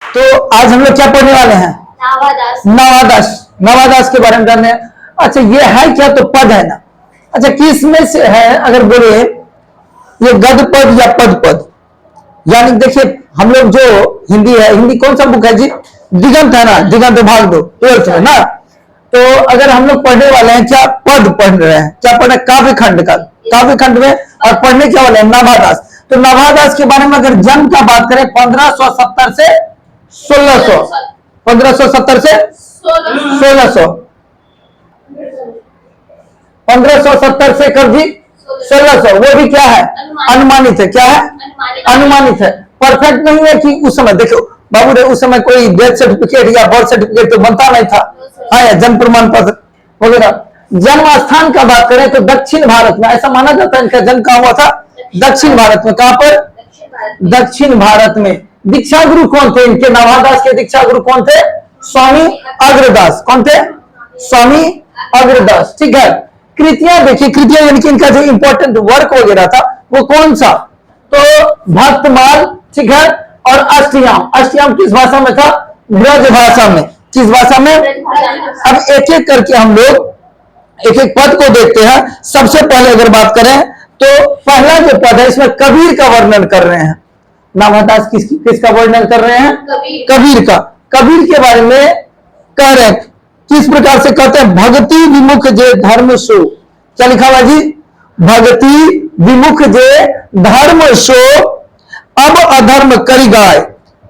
तो आज हम लोग क्या पढ़ने वाले हैं? नवादास। नवादास के बारे में जानने हैं। अच्छा, ये है क्या? तो पद है ना। अच्छा, किस में से है? अगर बोले ये गद पद या पद पद, यानी देखिए हम लोग जो हिंदी है, हिंदी कौन सा बुक है जी? दिगंत है ना, दिगंत भाग 2 12th में ना। तो अगर हम लोग पढ़ने वाले हैं क्या? पद पढ़ रहे हैं। क्या पढ़ रहे हैं? काव्य खंड का, काव्य खंड में। और पढ़ने क्या वाले हैं? नवादास। तो नवादास के बारे में अगर जन्म का बात करें 1570 से 1600, 1570 से 1600, 1570 से कर जी 1600, वो भी क्या है? अनुमानित है। क्या है? अनुमानित है। परफेक्ट नहीं है कि उस समय देखो बाबू रे, उस समय कोई डेथ सर्टिफिकेट या बर्थ सर्टिफिकेट तो बनता नहीं था, हाँ, या जन्म प्रमाण पत्र वगैरह। जन्म स्थान का बात करें तो दक्षिण भारत में, ऐसा माना जाता है इनका जन्म कहाँ हुआ था? दक्षिण भारत में। कहां पर? दक्षिण भारत में। दीक्षा गुरु कौन थे इनके? नवादास के दीक्षा गुरु कौन थे? स्वामी अग्रदास। कौन थे? स्वामी अग्रदास। ठीक है। कृतियां देखिए, कृतियां यानी कि इनका जो इंपॉर्टेंट वर्क वगैरह था वो कौन सा? तो भक्तमाल, ठीक है, और अष्टयाम। अष्टयाम किस भाषा में था? ब्रज भाषा में। किस भाषा में? अब एक एक करके हम लोग एक एक पद को देखते हैं। सबसे पहले अगर बात करें तो पहला जो पद है इसमें कबीर का वर्णन कर रहे हैं। नवादास किसका वर्णन कर रहे हैं? कबीर का। कबीर के बारे में कह रहे हैं, किस प्रकार से कहते हैं? भक्ति विमुख जे धर्म सो। क्या लिखा हुआ जी? भक्ति विमुख जे धर्म सो अब अधर्म करी गाय।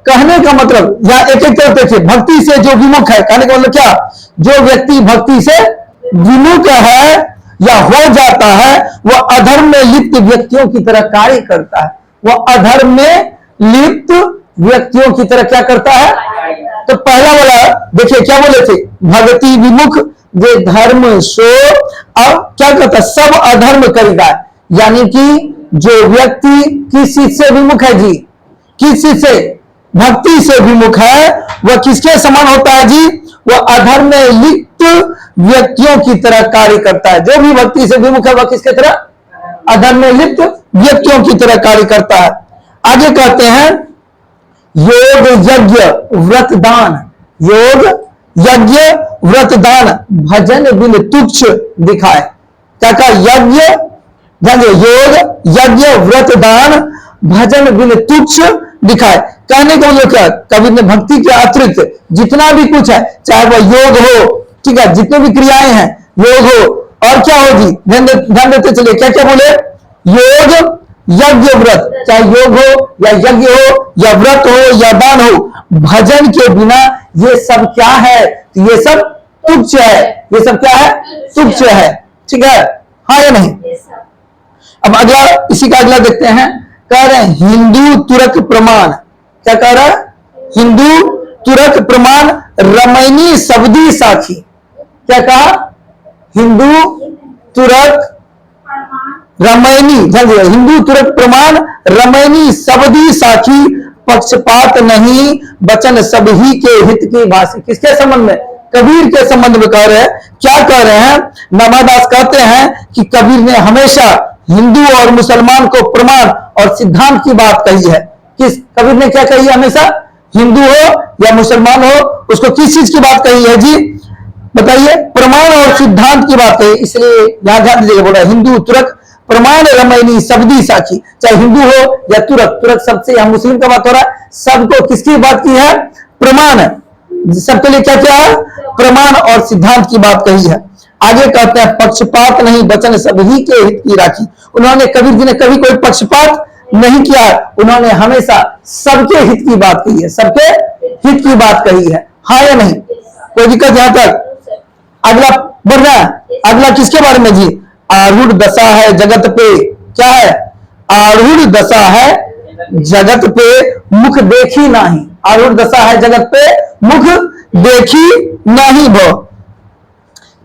कहने का मतलब या एक एक तरफ देखिए, भक्ति से जो विमुख है, कहने का मतलब क्या? जो व्यक्ति भक्ति से विमुख है या हो जाता है वह अधर्म में लिप्त व्यक्तियों की तरह कार्य करता है। वह अधर्म में लिप्त व्यक्तियों की तरह क्या करता है? तो पहला वाला देखिए क्या बोले थे? भक्ति विमुख जे धर्म सो अब क्या करता? सब अधर्म करेगा। यानी कि जो व्यक्ति किस चीज से विमुख है जी? किस चीज से? भक्ति से विमुख है, वह किसके समान होता है जी? वह अधर्म में लिप्त व्यक्तियों की तरह कार्य करता है। जो भी भक्ति से विमुख है वह किसके तरह? अधर्म में लिप्त व्यक्तियों की तरह कार्य करता है। आगे कहते हैं योग यज्ञ व्रत दान। योग यज्ञ व्रत दान भजन बिन तुच्छ दिखाए। क्या कहा? यज्ञ, योग यज्ञ व्रत दान भजन बिन तुच्छ दिखाए। कहने को मतलब क्या? कबीर ने भक्ति के अतिरिक्त जितना भी कुछ है, चाहे वह योग हो, ठीक है, जितने भी क्रियाएं हैं, योग हो, और क्या हो जी? ध्यान देते चलिए, क्या क्या बोले? योग यज्ञ व्रत, चाहे योग हो या यज्ञ हो या व्रत हो या दान हो, भजन के बिना ये सब क्या है? ये सब तुच्छ है। ये सब क्या है? तुच्छ है। ठीक है, हाँ या नहीं? अब अगला, इसी का अगला देखते हैं। कह रहे हैं हिंदू तुरक प्रमाण। क्या कह रहा है? हिंदू तुरक प्रमाण रमैनी शब्दी साखी। क्या कहा? हिंदू तुरक रमैनी, हिंदू तुरक प्रमाण रमैनी शब्दी साखी पक्षपात नहीं वचन सभी के हित की भाषी। किसके संबंध में? कबीर के संबंध में कह रहे हैं। क्या कह रहे हैं? नवादास कहते हैं कि कबीर ने हमेशा हिंदू और मुसलमान को प्रमाण और सिद्धांत की बात कही है। किस कबीर ने क्या कही है? हमेशा हिंदू हो या मुसलमान हो, उसको किस चीज की बात कही है जी? बताइए। प्रमाण और सिद्धांत की बात कही। इसलिए यहां ध्यान दीजिएगा, बोला हिंदू तुरक प्रमाण रमैनी शब्दी साखी। चाहे हिंदू हो या तुरक, तुरक सबसे यहां मुस्लिम का बात हो रहा है, सबको किसकी बात की है? प्रमाण है। सबके लिए क्या क्या है? प्रमाण और सिद्धांत की बात कही है। आगे कहते हैं पक्षपात नहीं वचन सभी के हित की राखी। उन्होंने, कबीर जी ने कभी कोई पक्षपात नहीं किया। उन्होंने हमेशा सबके हित की बात कही है। सबके हित की बात कही है। हाँ या नहीं? कोई दिक्कत यहां तक? अगला बढ़ रहा है। अगला किसके बारे में जी? आरूढ़ दशा है जगत पे। क्या है? आरूढ़ दशा है जगत पे मुख देखी नहीं। आरूढ़ दशा है जगत पे मुख देखी नहीं भो।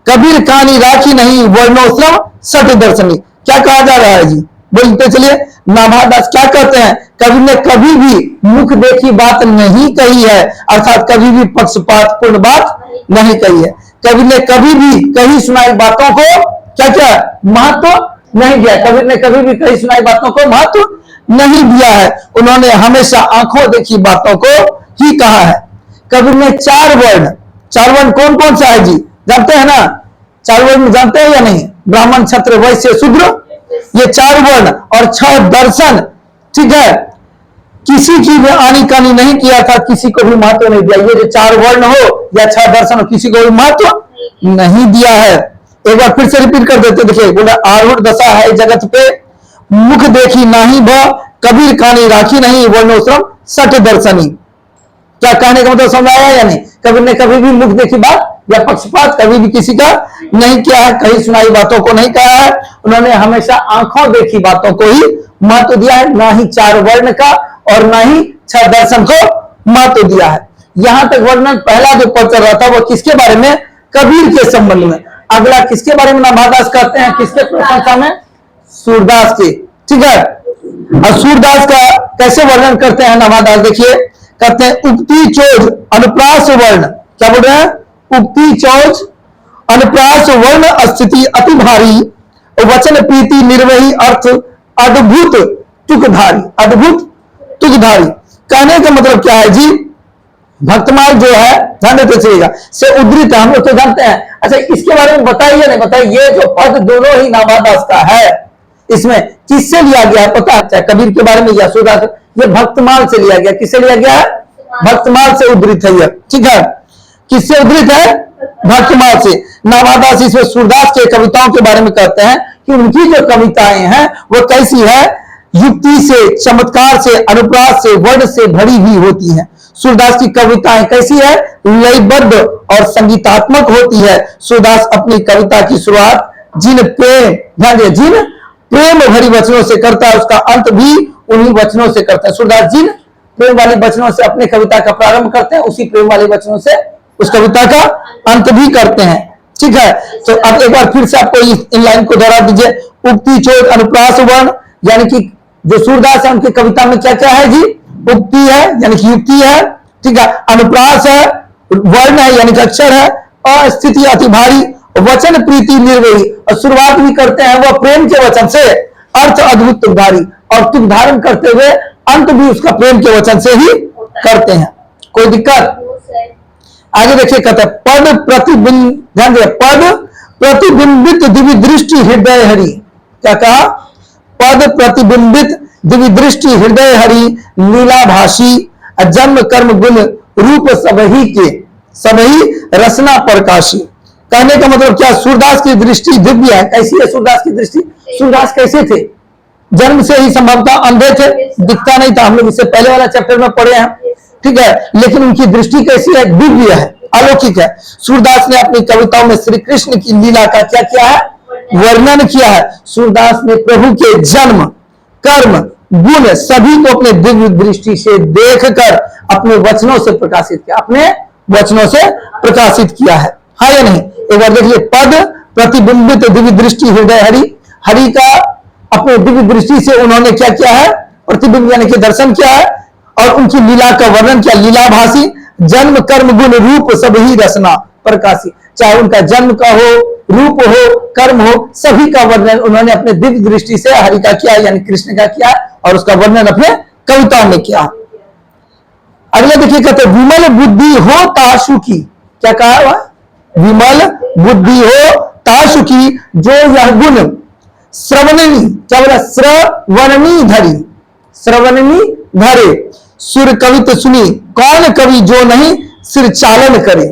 कबीर कहानी राखी नहीं वर्णोश्रम सत दर्शनी। क्या कहा जा रहा है जी? बोलते चलिए। नवादास क्या कहते हैं? कबीर ने कभी भी मुख देखी बात नहीं कही है, अर्थात कभी भी पक्षपात पूर्ण बात नहीं कही है। कबीर ने कभी भी कही सुनाई बातों को क्या क्या महत्व नहीं दिया। कबीर ने कभी भी कही सुनाई बातों को महत्व नहीं दिया है। उन्होंने हमेशा आंखों देखी बातों को ही कहा है। कबीर ने चार वर्ण कौन कौन सा है जी, जानते हैं ना? चार वर्ण जानते हैं या नहीं? ब्राह्मण, क्षत्रिय, वैश्य, शूद्र, ये चार वर्ण और 6 दर्शन, ठीक है। किसी की भी आनी कानी नहीं किया था, किसी को भी महत्व नहीं दिया। ये जो 4 वर्ण हो या 6 दर्शन हो, किसी को भी महत्व नहीं दिया है। एक बार फिर से रिपीट कर देते, देखिए बोला आरूढ़ दशा है जगत पे, मुख देखी नाही भ, कबीर कानी राखी नहीं, वर्णोश्रम सठ दर्शनी। क्या कहने का मतलब समझ आया या नहीं? कबीर ने कभी भी मुख देखी बात या पक्षपात कभी भी किसी का नहीं किया है, कहीं सुनाई बातों को नहीं कहा है। उन्होंने हमेशा आंखों देखी बातों को ही महत्व दिया है, ना ही 4 वर्ण का और ना ही 6 दर्शन को महत्व दिया है। यहां तक वर्णन पहला जो पद चल रहा था वो किसके बारे में? कबीर के संबंध में। अगला किसके बारे में नवादास कहते हैं? किसके प्रशंसा में? सूरदास के, ठीक है। और सूरदास का कैसे वर्णन करते हैं नवादास? देखिए कहते हैं उक्ति चोज अनुप्रास वर्ण, क्या बोल रहे हैं? उक्ति चोज अनुप्रास वर्ण स्थिति अति भारी, वचन प्रीति निर्वही अर्थ अद्भुत तुकधारी, अद्भुत तुकधारी। कहने का मतलब क्या है जी? भक्तमाल जो है, ध्यान देते चलिएगा, से उद्धृत है, हम लोग तो जानते हैं। अच्छा इसके बारे में बताइए, नहीं बताइए, ये जो पद दोनों ही नवादास का है, इसमें किससे लिया गया है पता है? चाहे कबीर के बारे में या सूरदास, ये भक्तमाल से लिया गया। किससे लिया गया है? भक्तमाल से उद्धृत है ये, ठीक है। किससे उद्धृत है? भक्तमाल से। नवादास इसमें सूरदास के कविताओं के बारे में कहते हैं कि उनकी जो कविताएं हैं वो कैसी है? युक्ति से, चमत्कार से, अनुप्रास से, वर्ण से भरी हुई होती है। सूरदास की कविताएं कैसी है? लयबद्ध और संगीतात्मक होती है। सूरदास अपनी कविता की शुरुआत जिन प्रेम भरी वचनों से करता है, उसका अंत भी उन्हीं वचनों से करता है। सूरदास जिन प्रेम वाले वचनों से अपने कविता का प्रारंभ करते हैं, उसी प्रेम वाले वचनों से उस कविता का अंत भी करते हैं, ठीक है। तो अब एक बार फिर से आपको इन लाइन को दोहरा दीजिए। उक्ति चोद अनुप्रास वर्ण, यानी कि जो सूरदास है उनकी कविता में क्या क्या है जी? उक्ति है यानी कि युक्ति है, ठीक है। अनुप्रास है, वर्ण है यानी कि अक्षर है, अस्थिति अति भारी, वचन प्रीति निर्वही, और शुरुआत भी करते हैं वह प्रेम के वचन से, अर्थ अद्भुत तुकधारी, और तुक धारण करते हुए अंत भी उसका प्रेम के वचन से ही करते हैं। कोई दिक्कत? आगे देखिए कहते हैं पद प्रतिबिंब, ध्यान दिया, पद प्रतिबिंबित दिव्य दृष्टि हृदय हरि। क्या कहा? पद प्रतिबिंबित दिव्य दृष्टि हृदय हरि, लीलाभाषी, जन्म कर्म गुण रूप सबही के, सबही रसना प्रकाशी। कहने का मतलब क्या? सूरदास की दृष्टि दिव्य है। कैसी है सूरदास की दृष्टि? सूरदास कैसे थे? जन्म से ही संभवतः अंधे थे, दिखता नहीं था, हम लोग इससे पहले वाला चैप्टर में पढ़े हैं, ठीक है। लेकिन उनकी दृष्टि कैसी है? दिव्य है, अलौकिक है। सूरदास ने अपनी कविताओं में श्री कृष्ण की लीला का क्या किया है? वर्णन किया है। सूरदास ने प्रभु के जन्म, कर्म, गुण सभी को अपने दिव्य दृष्टि से देखकर अपने वचनों से प्रकाशित किया, अपने वचनों से प्रकाशित किया है, हाँ या नहीं? एक बार देखिए, पद प्रतिबिंबित दिव्य दृष्टि हृदय हरि, हरि का अपने दिव्य दृष्टि से उन्होंने क्या किया है? प्रतिबिंब यानी कि दर्शन किया है, और उनकी लीला का वर्णन किया। लीलाभाषी, जन्म कर्म गुण रूप सब ही रसना प्रकाशी, चाहे उनका जन्म का हो, रूप हो, कर्म हो, सभी का वर्णन उन्होंने अपने दिव्य दृष्टि से हरि का किया यानी कृष्ण का किया, और उसका वर्णन अपने कविताओं में किया। अगले देखिए कहते विमल बुद्धि हो ताशु की। क्या कहा हुआ? विमल बुद्धि हो ताशु की, जो यह गुण श्रवणनी, क्या बोला? श्रवणनी धरी, श्रवणनी धरे, सुर कवित सुनी, कौन कवि जो नहीं सिर चालन करे।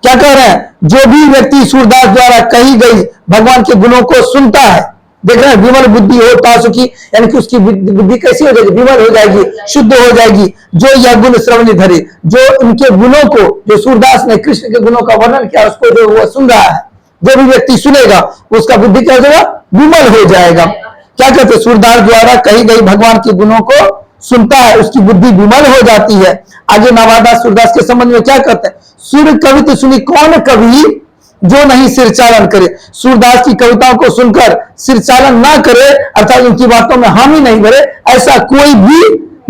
क्या कह रहे हैं? जो भी व्यक्ति सूरदास द्वारा कही गई भगवान के गुणों को सुनता है, देख रहे हैं, विमल बुद्धि हो तासुखी, यानी कि उसकी बुद्धि कैसी हो जाएगी? विमल हो जाएगी, शुद्ध हो जाएगी। जो यह गुण श्रवण धरे, जो उनके गुणों को, जो सूरदास ने कृष्ण के गुणों का वर्णन किया, उसको जो वो सुन रहा है, जो भी व्यक्ति सुनेगा उसका बुद्धि क्या हो जाएगा? विमल हो जाएगा। क्या कहते? सूरदास द्वारा कही गई भगवान के गुणों को सुनता है, उसकी बुद्धि विमल हो जाती है। आगे नवादास सूरदास के संबंध में क्या कहते हैं? सुर कवित सुनी, कौन कवि जो नहीं सिर चालन करे। सूरदास की कविताओं को सुनकर सिर चालन ना करे, अर्थात उनकी बातों में हामी नहीं भरे, ऐसा कोई भी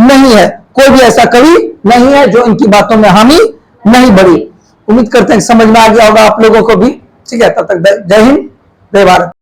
नहीं है। कोई भी ऐसा कवि नहीं है जो इनकी बातों में हामी नहीं भरी। उम्मीद करते हैं समझ में आ गया होगा आप लोगों को भी, ठीक है। तब तक जय हिंद, जय भारत।